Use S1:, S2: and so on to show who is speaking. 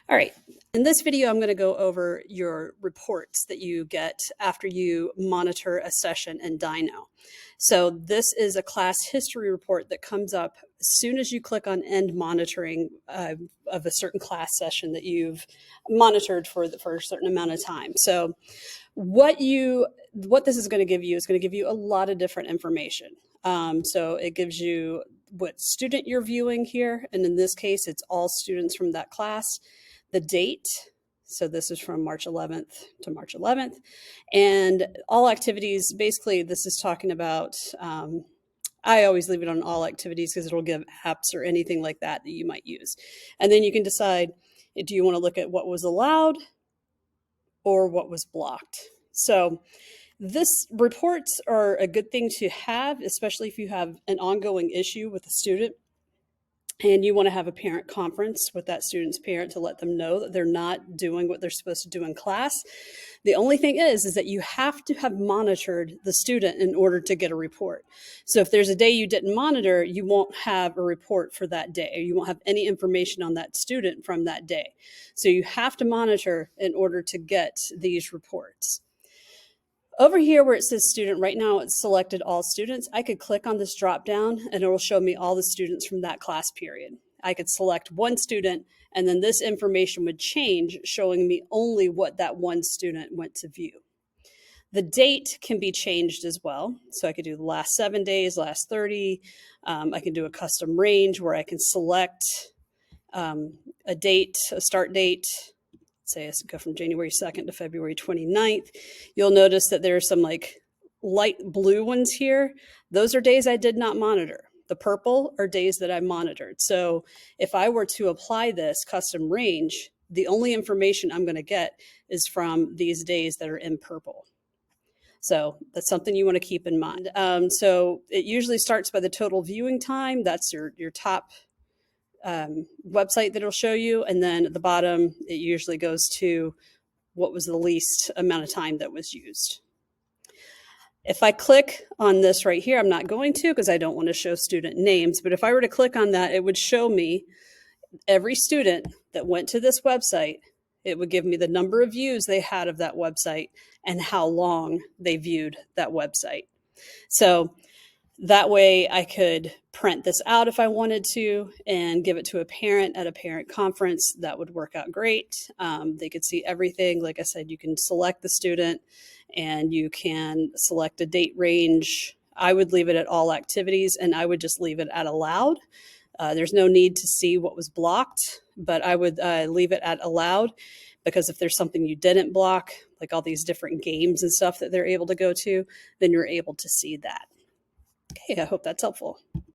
S1: All right, in this video, I'm going to go over your reports that you get after you monitor a session in Dyknow. So this is a class history report that comes up as soon as you click on end monitoring of a certain class session that you've monitored for a certain amount of time. So what this is going to give you is going to give you a lot of different information. So it gives you what student you're viewing here, and in this case, it's all students from that class. The date, so this is from March 11th to March 11th, and all activities. Basically, this is talking about. I always leave it on all activities because it'll give apps or anything like that that you might use, and then you can decide: do you want to look at what was allowed or what was blocked? So this reports are a good thing to have, especially if you have an ongoing issue with a student and you want to have a parent conference with that student's parent to let them know that they're not doing what they're supposed to do in class. The only thing is that you have to have monitored the student in order to get a report. So if there's a day you didn't monitor, you won't have a report for that day, or you won't have any information on that student from that day. So you have to monitor in order to get these reports. Over here where it says student, right now it's selected all students. I could click on this drop down and it will show me all the students from that class period. I could select one student and then this information would change, showing me only what that one student went to view. The date can be changed as well. So I could do the last 7 days, last 30. I can do a custom range where I can select a date, a start date. Say I go from January 2nd to February 29th, you'll notice that there are some like light blue ones here. Those are days I did not monitor. The purple are days that I monitored. So if I were to apply this custom range, the only information I'm going to get is from these days that are in purple. So that's something you want to keep in mind. So it usually starts by the total viewing time. That's your top website that it'll show you. And then at the bottom, it usually goes to what was the least amount of time that was used. If I click on this right here, I'm not going to because I don't want to show student names, but if I were to click on that, it would show me every student that went to this website. It would give me the number of views they had of that website and how long they viewed that website. So that way I could print this out if I wanted to and give it to a parent at a parent conference. That would work out great. They could see everything. Like I said, you can select the student and you can select a date range. I would leave it at all activities and I would just leave it at allowed. There's no need to see what was blocked, but I would leave it at allowed, because if there's something you didn't block, like all these different games and stuff that they're able to go to, then you're able to see that. Okay, I hope that's helpful.